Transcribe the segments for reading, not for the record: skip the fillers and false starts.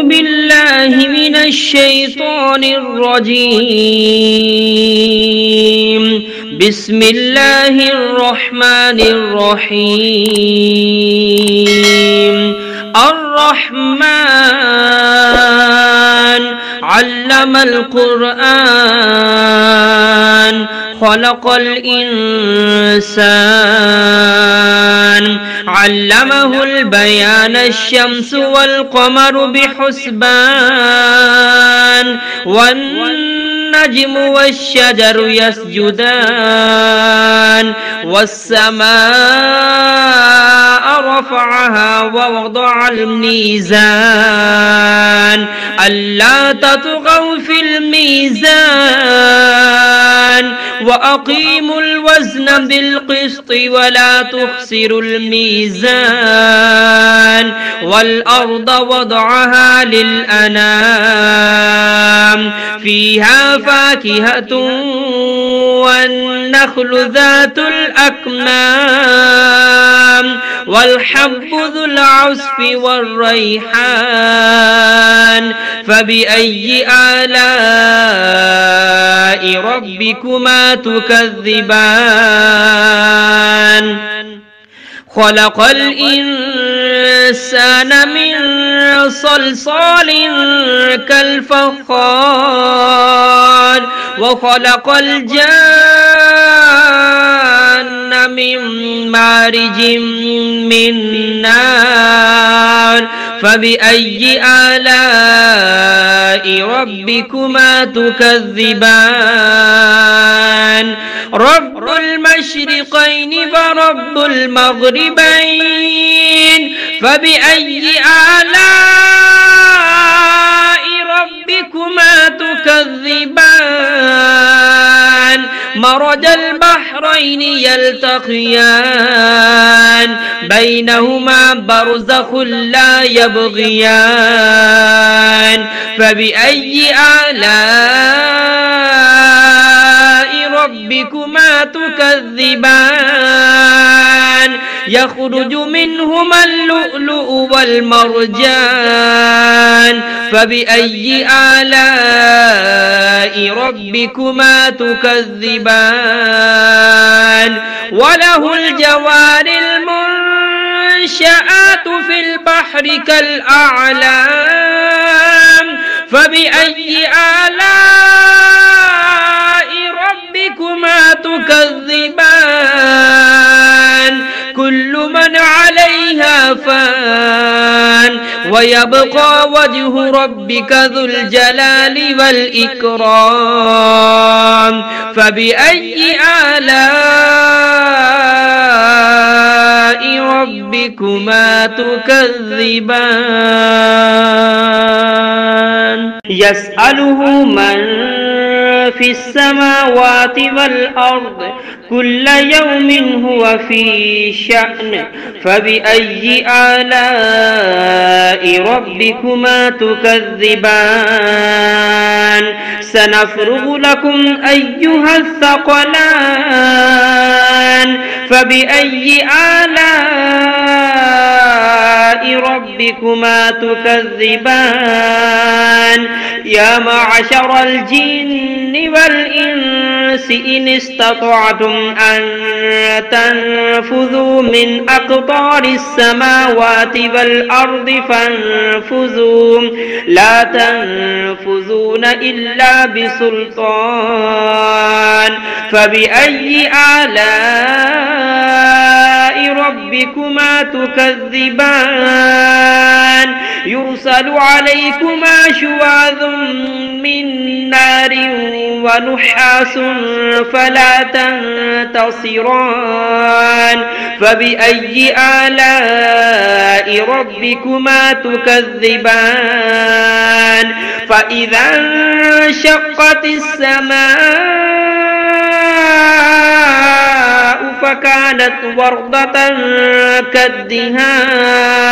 بالله من الشيطان الرجيم. بسم الله الرحمن الرحيم. الرحمن علم القرآن خلق الإنسان علمه البيان الشمس والقمر بحسبان والنجم والشجر يسجدان والسماء رفعها ووضع الميزان ألا تطغوا في الميزان وأقيموا الوزن بالقسط ولا تخسروا الميزان والأرض وضعها للأنام فيها فاكهة والنخل ذات الأكمام والحب ذو العصف والريحان فبأي آلاء ربكما تكذبان خلق الإنسان من صلصال كالفخار وخلق الجان من مارج من نار فبأي آلاء ربكما تكذبان رب المشرقين ورب المغربين فبأي آلاء ربكما تكذبان مرج البحرين يلتقيان بينهما برزخ لا يبغيان فبأي آلاء ربكما تكذبان يخرج منهما اللؤلؤ والمرجان فبأي آلاء ربكما تكذبان وله الجوار المنشآت في البحر كالأعلام فبأي آلاء ربكما تكذبان كل من عليها فان ويبقى وجه ربك ذو الجلال والإكرام فبأي آلاء ربكما تكذبان يسأله من في السماوات والأرض كل يوم هو في شأن فبأي آلاء ربكما تكذبان سنفرغ لكم أيها الثقلان فبأي آلاء ربكما تكذبان يا معشر الجن والإنس إن استطعتم أن تنفذوا من أقطار السماوات والأرض فانفذوا لا تنفذون إلا بسلطان فبأي آلاء ربكما تكذبان يرسل عليكما شواظ من نار ونحاس فلا تنتصران فبأي آلاء ربكما تكذبان فإذا انشقت السماء فكانت وردة كالدهان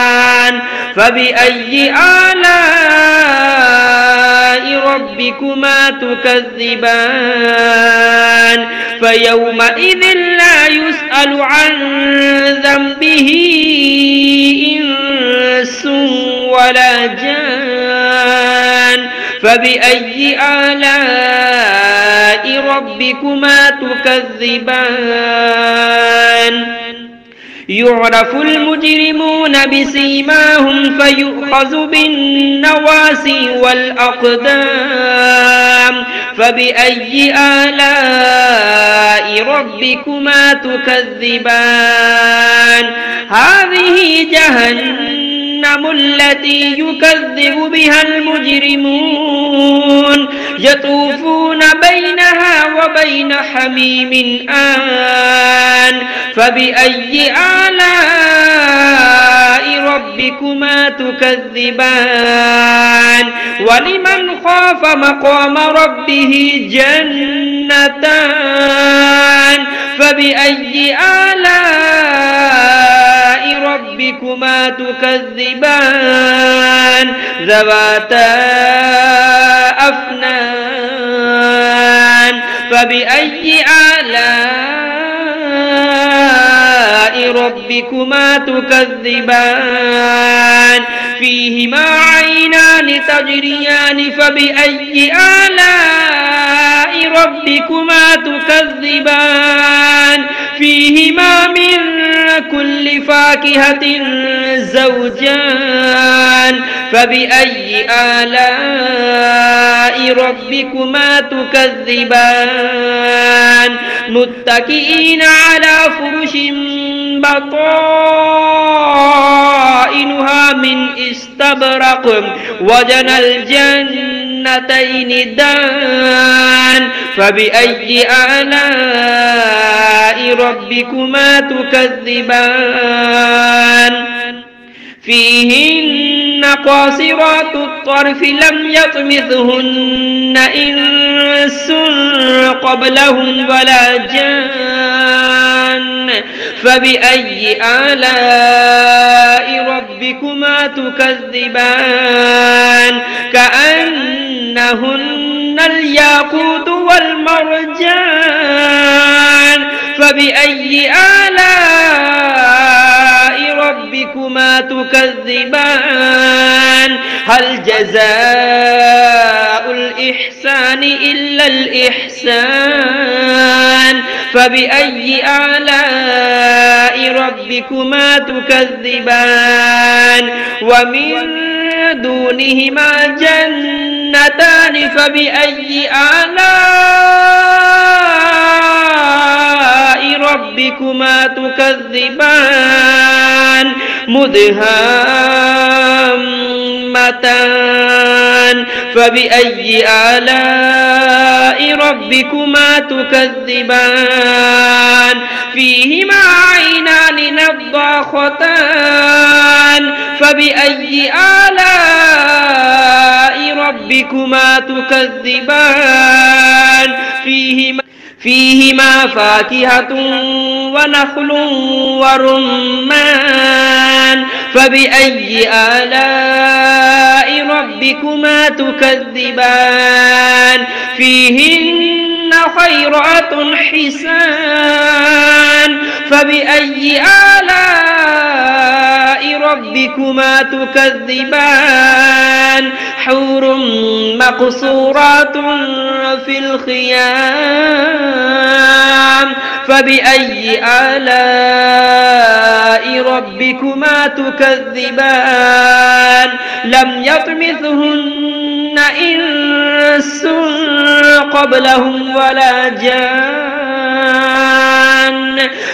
فبأي آلاء ربكما تكذبان فيومئذ لا يسأل عن ذنبه إنس ولا جان فبأي آلاء ربكما تكذبان يعرف المجرمون بسيماهم فيؤخذ بالنواسي والأقدام فبأي آلاء ربكما تكذبان هذه جهنم التي يكذب بها المجرمون يطوفون بينها وبين حميم آن فبأي آلاء ربكما تكذبان ولمن خاف مقام ربه جنتان فبأي آلاء ربكما تكذبان ذواتا أفنان فبأي آلاء ربكما تكذبان فيهما عينان تجريان فبأي آلاء ربكما تكذبان فيهما من كل فاكهة زوجان فبأي آلاء ربكما تكذبان متكئين على فرش بطائنها من استبرق وجنى الجنتين دان فبأي آلاء ربكما تكذبان فيهن قاصرات الطرف لم يطمثهن إنس قبلهم ولا جان فبأي آلاء ربكما تكذبان كأنهن الياقوت والمرجان فبأي آلاء ربكما تكذبان هل جزاء الإحسان إلا الإحسان فبأي آلاء ربكما تكذبان ومن دونهما جنتان فبأي آلاء ربكما تكذبان مدهامتان فبأي آلاء ربكما تكذبان فيهما عينان نضاختان فبأي آلاء ربكما تكذبان فيهما فاكهة ونخل ورمان فبأي آلاء ربكما تكذبان فيهن خيرات حسان فبأي آلاء ربكما تكذبان حور مقصورات في الخيام فبأي آلاء ربكما تكذبان لم يطمثهن إنس قبلهم ولا جان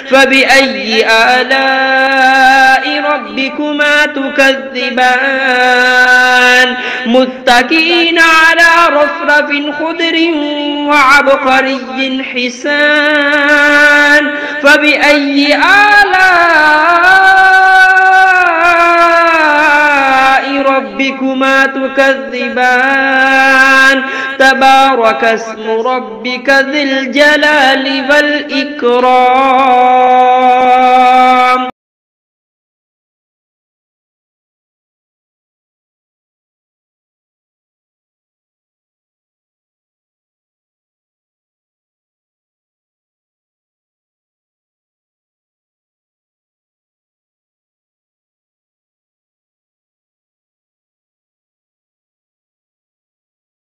فبأي آلاء ربكما تكذبان متكئين على رفرف خضر وعبقري حسان فبأي آلاء ربكما تكذبان تبارك اسم ربك ذي الجلال والإكرام